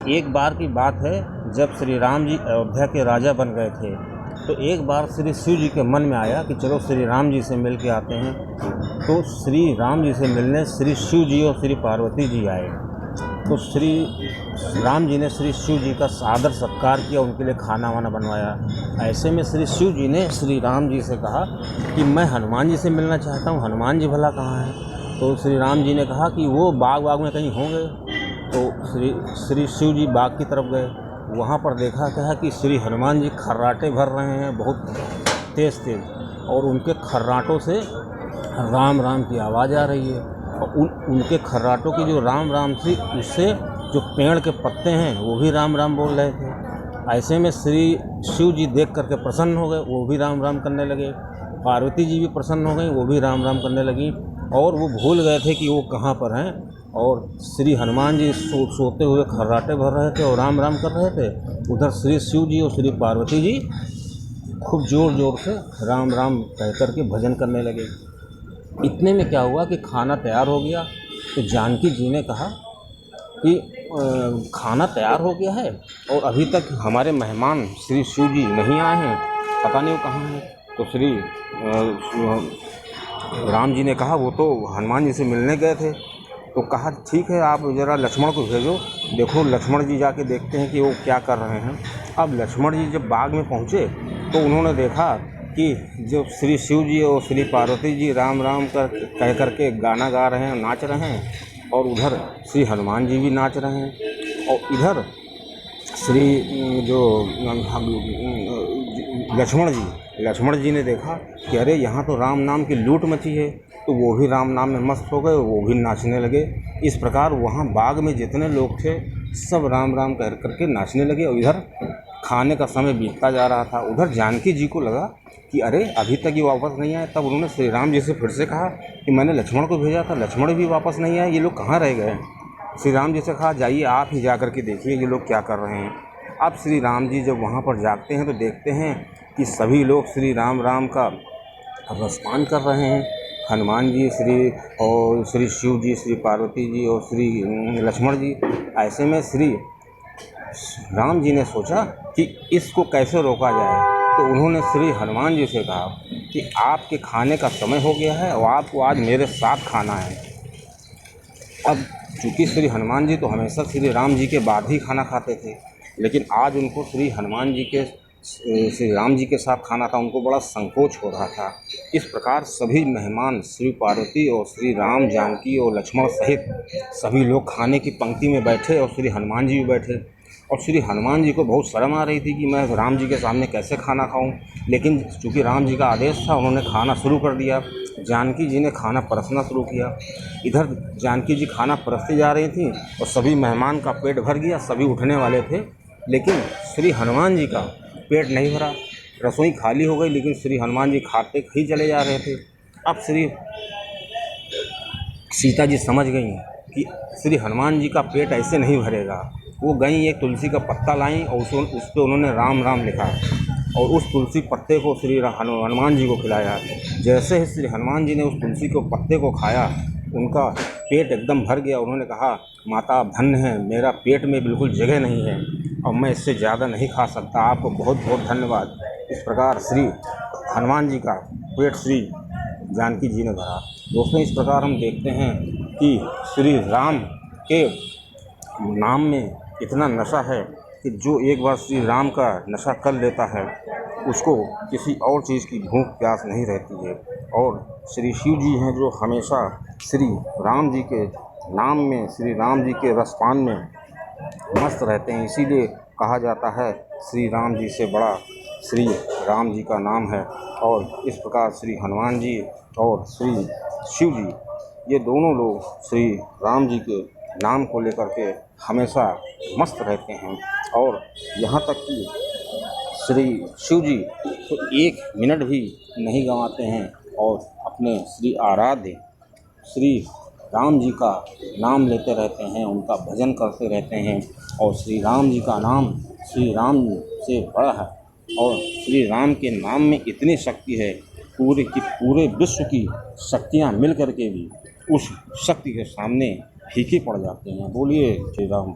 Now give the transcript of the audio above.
एक बार की बात है, जब श्री राम जी अयोध्या के राजा बन गए थे, तो एक बार श्री शिव जी के मन में आया कि चलो श्री राम जी से मिल के आते हैं। तो श्री राम जी से मिलने श्री शिव जी और श्री पार्वती जी आए। तो श्री राम जी ने श्री शिव जी का सादर सत्कार किया, उनके लिए खाना वाना बनवाया। ऐसे में श्री शिव जी ने श्री राम जी से कहा कि मैं हनुमान जी से मिलना चाहता हूँ, हनुमान जी भला कहाँ हैं? तो श्री राम जी ने कहा कि वो बाग में कहीं होंगे। तो श्री शिव जी बाग की तरफ गए, वहाँ पर देखा क्या कि श्री हनुमान जी खर्राटे भर रहे हैं बहुत तेज़, और उनके खर्राटों से राम राम की आवाज़ आ रही है। और उनके खर्राटों की जो राम राम थी, उससे जो पेड़ के पत्ते हैं वो भी राम राम बोल रहे थे। ऐसे में श्री शिव जी देख करके प्रसन्न हो गए, वो भी राम राम करने लगे। पार्वती जी भी प्रसन्न हो गई, वो भी राम राम करने लगी। और वो भूल गए थे कि वो कहाँ पर हैं, और श्री हनुमान जी सोते हुए खर्राटे भर रहे थे और राम राम कर रहे थे। उधर श्री शिव जी और श्री पार्वती जी खूब ज़ोर ज़ोर से राम राम कह कर के भजन करने लगे। इतने में क्या हुआ कि खाना तैयार हो गया। तो जानकी जी ने कहा कि खाना तैयार हो गया है और अभी तक हमारे मेहमान श्री शिव जी नहीं आए हैं, पता नहीं वो कहाँ हैं। तो श्री राम जी ने कहा वो तो हनुमान जी से मिलने गए थे। तो कहा ठीक है, आप ज़रा लक्ष्मण को भेजो, देखो लक्ष्मण जी जाके देखते हैं कि वो क्या कर रहे हैं। अब लक्ष्मण जी जब बाग में पहुँचे तो उन्होंने देखा कि जो श्री शिव जी और श्री पार्वती जी राम राम कह करके गाना गा रहे हैं, नाच रहे हैं, और उधर श्री हनुमान जी भी नाच रहे हैं। और इधर श्री जो लक्ष्मण जी ने देखा कि अरे यहाँ तो राम नाम की लूट मची है। तो वो भी राम नाम में मस्त हो गए, वो भी नाचने लगे। इस प्रकार वहाँ बाग में जितने लोग थे सब राम राम कह करके नाचने लगे। और इधर खाने का समय बीतता जा रहा था। उधर जानकी जी को लगा कि अरे अभी तक ये वापस नहीं आए। तब उन्होंने श्री राम जी से फिर से कहा कि मैंने लक्ष्मण को भेजा था, लक्ष्मण भी वापस नहीं आए, ये लोग कहाँ रह गए? श्री राम जी से कहा जाइए आप ही जा कर के देखिए ये लोग क्या कर रहे हैं। अब श्री राम जी जब वहाँ पर जाते हैं तो देखते हैं कि सभी लोग श्री राम राम का रसपान कर रहे हैं। हनुमान जी और श्री शिव जी, श्री पार्वती जी और श्री लक्ष्मण जी। ऐसे में श्री राम जी ने सोचा कि इसको कैसे रोका जाए। तो उन्होंने श्री हनुमान जी से कहा कि आपके खाने का समय हो गया है और आपको आज मेरे साथ खाना है। अब चूँकि श्री हनुमान जी तो हमेशा श्री राम जी के बाद ही खाना खाते थे, लेकिन आज उनको श्री राम जी के साथ खाना था, उनको बड़ा संकोच हो रहा था। इस प्रकार सभी मेहमान श्री पार्वती और श्री राम, जानकी और लक्ष्मण सहित सभी लोग खाने की पंक्ति में बैठे और श्री हनुमान जी भी बैठे। और श्री हनुमान जी को बहुत शर्म आ रही थी कि मैं राम जी के सामने कैसे खाना खाऊं, लेकिन चूँकि राम जी का आदेश था उन्होंने खाना शुरू कर दिया। जानकी जी ने खाना परसना शुरू किया। इधर जानकी जी खाना परसती जा रही थी और सभी मेहमान का पेट भर गया, सभी उठने वाले थे, लेकिन श्री हनुमान जी का पेट नहीं भरा। रसोई खाली हो गई, लेकिन श्री हनुमान जी खाते ही चले जा रहे थे। अब श्री सीता जी समझ गई कि श्री हनुमान जी का पेट ऐसे नहीं भरेगा। वो गई, एक तुलसी का पत्ता लाईं और उस पर उन्होंने राम राम लिखा और उस तुलसी पत्ते को श्री हनुमान जी को खिलाया। जैसे ही श्री हनुमान जी ने उस तुलसी के पत्ते को खाया, उनका पेट एकदम भर गया। उन्होंने कहा माता आप धन्य हैं, मेरा पेट में बिल्कुल जगह नहीं है और मैं इससे ज़्यादा नहीं खा सकता, आपको बहुत बहुत धन्यवाद। इस प्रकार श्री हनुमान जी का पेट श्री जानकी जी ने भरा। दोस्तों, इस प्रकार हम देखते हैं कि श्री राम के नाम में इतना नशा है कि जो एक बार श्री राम का नशा कर लेता है उसको किसी और चीज़ की भूख प्यास नहीं रहती है। और श्री शिव जी हैं जो हमेशा श्री राम जी के नाम में, श्री राम जी के रसपान में मस्त रहते हैं। इसीलिए कहा जाता है श्री राम जी से बड़ा श्री राम जी का नाम है। और इस प्रकार श्री हनुमान जी और श्री शिव जी, ये दोनों लोग श्री राम जी के नाम को लेकर के हमेशा मस्त रहते हैं। और यहाँ तक कि श्री शिव जी तो एक मिनट भी नहीं गंवाते हैं और अपने श्री आराध्य श्री राम जी का नाम लेते रहते हैं, उनका भजन करते रहते हैं। और श्री राम जी का नाम श्री राम से बड़ा है और श्री राम के नाम में इतनी शक्ति है, पूरे विश्व की शक्तियाँ मिल कर के भी उस शक्ति के सामने फीके पड़ जाते हैं। बोलिए श्री राम।